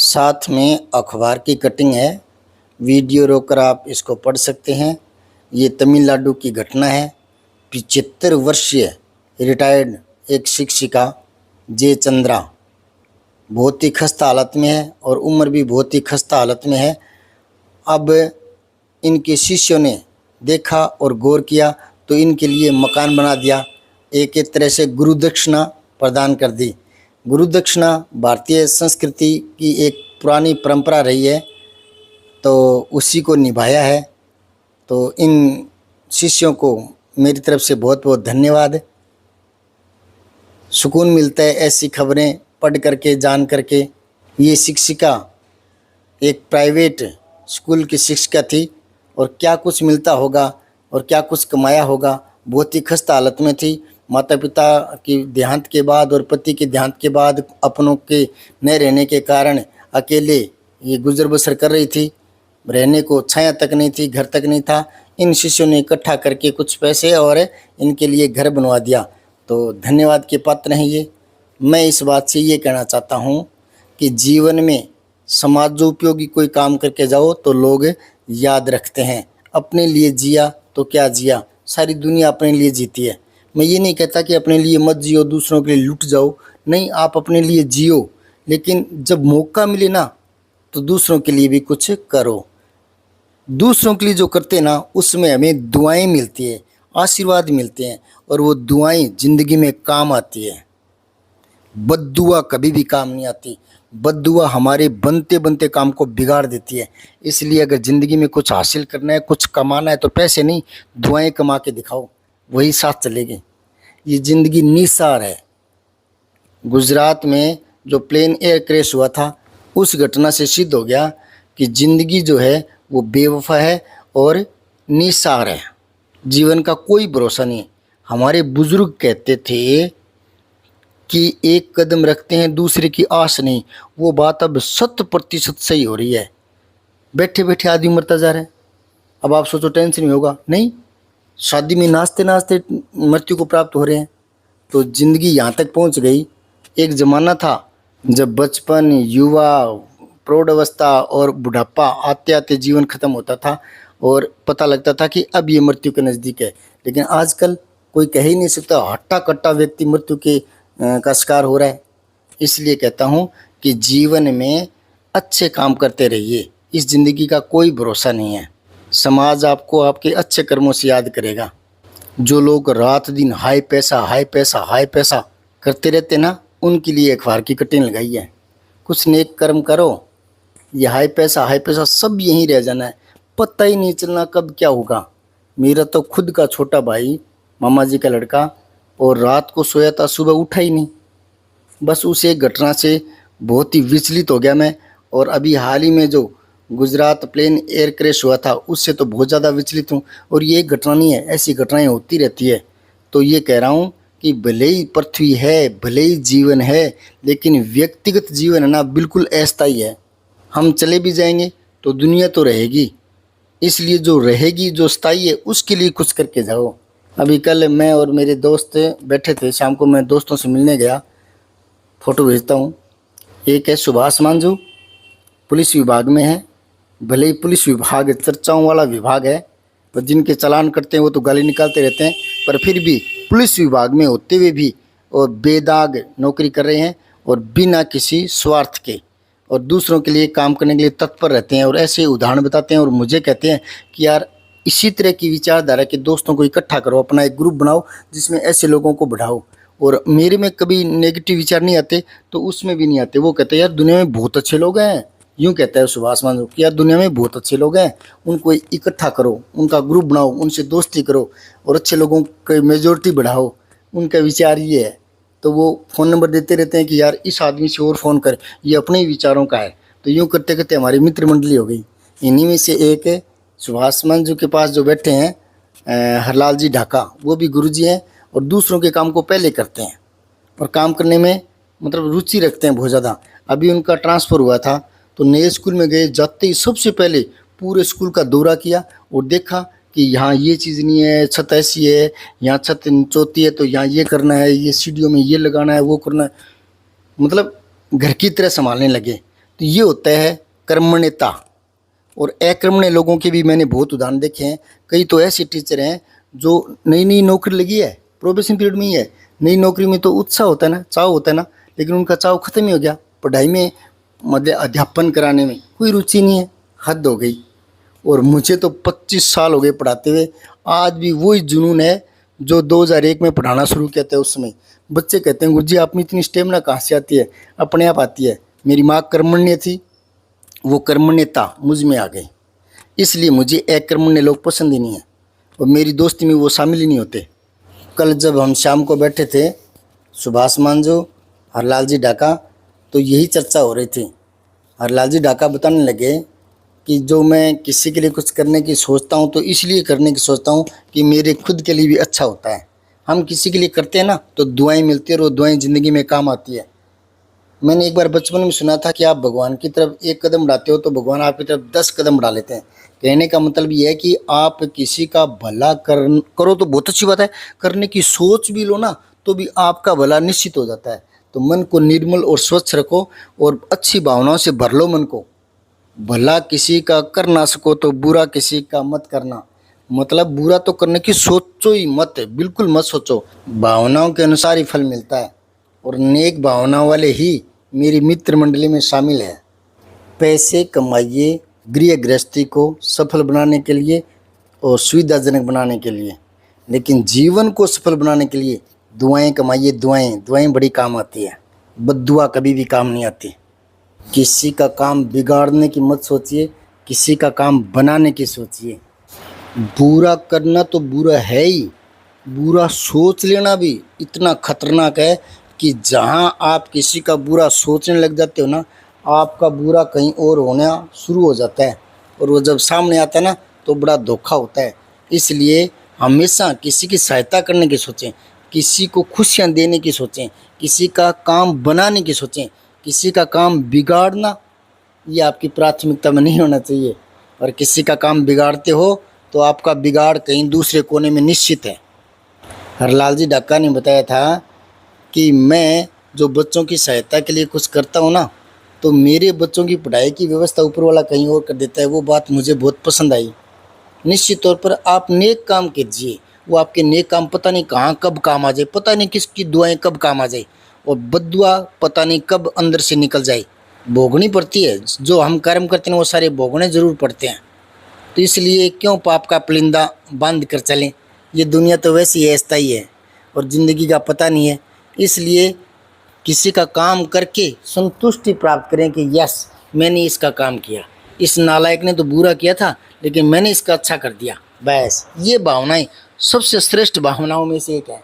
साथ में अखबार की कटिंग है। वीडियो रोककर आप इसको पढ़ सकते हैं। ये तमिलनाडु की घटना है। 75 वर्षीय रिटायर्ड एक शिक्षिका जे चंद्रा बहुत ही खस्ता हालत में है और उम्र भी बहुत ही खस्ता हालत में है। अब इनके शिष्यों ने देखा और गौर किया तो इनके लिए मकान बना दिया। एक तरह से गुरु दक्षिणा प्रदान कर दी। गुरु दक्षिणा भारतीय संस्कृति की एक पुरानी परंपरा रही है, तो उसी को निभाया है। तो इन शिष्यों को मेरी तरफ से बहुत बहुत धन्यवाद। सुकून मिलता है ऐसी खबरें पढ़ करके, जान करके। ये शिक्षिका एक प्राइवेट स्कूल की शिक्षिका थी और क्या कुछ मिलता होगा और क्या कुछ कमाया होगा। बहुत ही खस्ता हालत में थी। माता पिता की देहांत के बाद और पति के देहांत के बाद अपनों के न रहने के कारण अकेले ये गुजर बसर कर रही थी। रहने को छाया तक नहीं थी, घर तक नहीं था। इन शिष्यों ने इकट्ठा करके कुछ पैसे और इनके लिए घर बनवा दिया। तो धन्यवाद के पात्र हैं ये। मैं इस बात से ये कहना चाहता हूँ कि जीवन में समाज उपयोगी कोई काम करके जाओ तो लोग याद रखते हैं। अपने लिए जिया तो क्या जिया, सारी दुनिया अपने लिए जीती है। मैं ये नहीं कहता कि अपने लिए मत जियो, दूसरों के लिए लुट जाओ। नहीं, आप अपने लिए जियो, लेकिन जब मौका मिले ना तो दूसरों के लिए भी कुछ करो। दूसरों के लिए जो करते हैं ना, उसमें हमें दुआएं मिलती है, आशीर्वाद मिलते हैं और वो दुआएं ज़िंदगी में काम आती है। बद्दुआ कभी भी काम नहीं आती। बद्दुआ हमारे बनते बनते काम को बिगाड़ देती है। इसलिए अगर ज़िंदगी में कुछ हासिल करना है, कुछ कमाना है, तो पैसे नहीं, दुआएं कमा के दिखाओ, वही साथ चलेगी। ये ज़िंदगी निसार है। गुजरात में जो प्लेन एयर क्रैश हुआ था, उस घटना से सिद्ध हो गया कि ज़िंदगी जो है वो बेवफा है और निसार है। जीवन का कोई भरोसा नहीं। हमारे बुजुर्ग कहते थे कि एक कदम रखते हैं दूसरे की आस नहीं। वो बात अब 100% सही हो रही है। बैठे बैठे आदमी मरता जा रहा है। अब आप सोचो टेंशन में होगा? नहीं, शादी में नाचते नाचते मृत्यु को प्राप्त हो रहे हैं। तो ज़िंदगी यहाँ तक पहुँच गई। एक ज़माना था जब बचपन, युवा, प्रौढ़ अवस्था और बुढ़ापा आते आते जीवन खत्म होता था और पता लगता था कि अब ये मृत्यु के नज़दीक है। लेकिन आजकल कोई कह ही नहीं सकता, हट्टा कट्टा व्यक्ति मृत्यु के का शिकार हो रहा है। इसलिए कहता हूँ कि जीवन में अच्छे काम करते रहिए। इस ज़िंदगी का कोई भरोसा नहीं है। समाज आपको आपके अच्छे कर्मों से याद करेगा। जो लोग रात दिन हाई पैसा हाई पैसा हाई पैसा करते रहते ना, उनके लिए अखबार की कटिंग लगाई है। कुछ नेक कर्म करो। ये हाई पैसा सब यहीं रह जाना है। पता ही नहीं चलना कब क्या होगा। मेरा तो खुद का छोटा भाई, मामा जी का लड़का, और रात को सोया था, सुबह उठा ही नहीं। बस उस एक घटना से बहुत ही विचलित हो गया मैं। और अभी हाल ही में जो गुजरात प्लेन एयर क्रैश हुआ था, उससे तो बहुत ज़्यादा विचलित हूँ। और ये एक घटना नहीं है, ऐसी घटनाएं होती रहती है। तो ये कह रहा हूँ कि भले ही पृथ्वी है, भले ही जीवन है, लेकिन व्यक्तिगत जीवन है ना, बिल्कुल अस्थायी है। हम चले भी जाएंगे तो दुनिया तो रहेगी। इसलिए जो रहेगी, जो स्थायी है, उसके लिए कुछ करके जाओ। अभी कल मैं और मेरे दोस्त बैठे थे, शाम को मैं दोस्तों से मिलने गया। फ़ोटो भेजता हूँ। एक है सुभाष मांझू, पुलिस विभाग में है। भले ही पुलिस विभाग चर्चाओं वाला विभाग है, पर जिनके चालान करते हैं वो तो गाली निकालते रहते हैं, पर फिर भी पुलिस विभाग में होते हुए भी और बेदाग नौकरी कर रहे हैं और बिना किसी स्वार्थ के और दूसरों के लिए काम करने के लिए तत्पर रहते हैं। और ऐसे उदाहरण बताते हैं और मुझे कहते हैं कि यार, इसी तरह की विचारधारा के दोस्तों को इकट्ठा करो, अपना एक ग्रुप बनाओ जिसमें ऐसे लोगों को बढ़ाओ। और मेरे में कभी नेगेटिव विचार नहीं आते, तो उसमें भी नहीं आते। वो कहते हैं यार, दुनिया में बहुत अच्छे लोग हैं। यूँ कहता है सुभाष मांझू कि यार, दुनिया में बहुत अच्छे लोग हैं, उनको इकट्ठा करो, उनका ग्रुप बनाओ, उनसे दोस्ती करो और अच्छे लोगों की मेजोरिटी बढ़ाओ। उनका विचार ये है। तो वो फ़ोन नंबर देते रहते हैं कि यार, इस आदमी से और फ़ोन कर, ये अपने ही विचारों का है। तो यूँ करते करते हमारी मित्र मंडली हो गई। इन्हीं में से एक है सुभाष मांझू के पास जो बैठे हैं हरलाल जी ढाका, वो भी गुरुजी हैं और दूसरों के काम को पहले करते हैं और काम करने में मतलब रुचि रखते हैं बहुत ज़्यादा। अभी उनका ट्रांसफ़र हुआ था, तो नए स्कूल में गए। जाते ही सबसे पहले पूरे स्कूल का दौरा किया और देखा कि यहाँ ये चीज़ नहीं है, छत ऐसी है, यहाँ छत चौती है, तो यहाँ ये करना है, ये सीढ़ियों में ये लगाना है, वो करना है। मतलब घर की तरह संभालने लगे। तो ये होता है कर्मण्यता। और अकर्मण्य लोगों के भी मैंने बहुत उदाहरण देखे हैं। कई तो ऐसे टीचर हैं जो नई नई नौकरी लगी है, प्रोबेशन पीरियड में ही है, नई नौकरी में तो उत्साह होता है ना, चाव होता है ना, लेकिन उनका चाव खत्म ही हो गया। पढ़ाई में मतलब अध्यापन कराने में कोई रुचि नहीं है, हद हो गई। और मुझे तो 25 साल हो गए पढ़ाते हुए, आज भी वही जुनून है जो 2001 में पढ़ाना शुरू किया था। उस समय बच्चे कहते हैं गुरुजी आप में इतनी स्टेमिना कहाँ से आती है, अपने आप आती है। मेरी माँ कर्मण्य थी, वो कर्मण्यता मुझ में आ गई, इसलिए मुझे अकर्मण्य लोग पसंद ही नहीं है और मेरी दोस्ती में वो शामिल ही नहीं होते। कल जब हम शाम को बैठे थे, सुभाष मांझो, हरलाल जी ढाका, तो यही चर्चा हो रही थी। हरलाल जी ढाका बताने लगे कि जो मैं किसी के लिए कुछ करने की सोचता हूँ तो इसलिए करने की सोचता हूँ कि मेरे खुद के लिए भी अच्छा होता है। हम किसी के लिए करते हैं ना तो दुआएं मिलती है और वो दुआएं ज़िंदगी में काम आती है। मैंने एक बार बचपन में सुना था कि आप भगवान की तरफ एक कदम बढ़ाते हो तो भगवान आपकी तरफ 10 कदम बढ़ा लेते हैं। कहने का मतलब ये है कि आप किसी का भला करो तो बहुत अच्छी बात है, करने की सोच भी लो ना तो भी आपका भला निश्चित हो जाता है। तो मन को निर्मल और स्वच्छ रखो और अच्छी भावनाओं से भर लो मन को। भला किसी का कर ना सको तो बुरा किसी का मत करना, मतलब बुरा तो करने की सोचो ही मत, बिल्कुल मत सोचो। भावनाओं के अनुसार ही फल मिलता है और नेक भावनाओं वाले ही मेरी मित्र मंडली में शामिल है। पैसे कमाइए गृह गृहस्थी को सफल बनाने के लिए और सुविधाजनक बनाने के लिए, लेकिन जीवन को सफल बनाने के लिए दुआएं कमाइए। दुआएं बड़ी काम आती है, बद्दुआ कभी भी काम नहीं आती। किसी का काम बिगाड़ने की मत सोचिए, किसी का काम बनाने की सोचिए। बुरा करना तो बुरा है ही, बुरा सोच लेना भी इतना खतरनाक है कि जहाँ आप किसी का बुरा सोचने लग जाते हो ना, आपका बुरा कहीं और होना शुरू हो जाता है और वो जब सामने आता है ना तो बड़ा धोखा होता है। इसलिए हमेशा किसी की सहायता करने की सोचें, किसी को खुशियाँ देने की सोचें, किसी का काम बनाने की सोचें। किसी का काम बिगाड़ना ये आपकी प्राथमिकता में नहीं होना चाहिए। और किसी का काम बिगाड़ते हो तो आपका बिगाड़ कहीं दूसरे कोने में निश्चित है। हरलाल जी ढाका ने बताया था कि मैं जो बच्चों की सहायता के लिए कुछ करता हूँ ना, तो मेरे बच्चों की पढ़ाई की व्यवस्था ऊपर वाला कहीं और कर देता है। वो बात मुझे बहुत पसंद आई। निश्चित तौर पर आप नेक काम कीजिए, वो आपके नेक काम पता नहीं कहाँ कब काम आ जाए, पता नहीं किसकी दुआएं कब काम आ जाए, और बद्दुआ पता नहीं कब अंदर से निकल जाए। भोगनी पड़ती है, जो हम कर्म करते हैं वो सारे भोगने ज़रूर पड़ते हैं। तो इसलिए क्यों पाप का पुलिंदा बांध कर चलें। ये दुनिया तो वैसी है, अस्थायी है और ज़िंदगी का पता नहीं है। इसलिए किसी का काम करके संतुष्टि प्राप्त करें कि यस मैंने इसका काम किया, इस नालायक ने तो बुरा किया था लेकिन मैंने इसका अच्छा कर दिया। बस ये भावनाएं सबसे श्रेष्ठ भावनाओं में से एक है।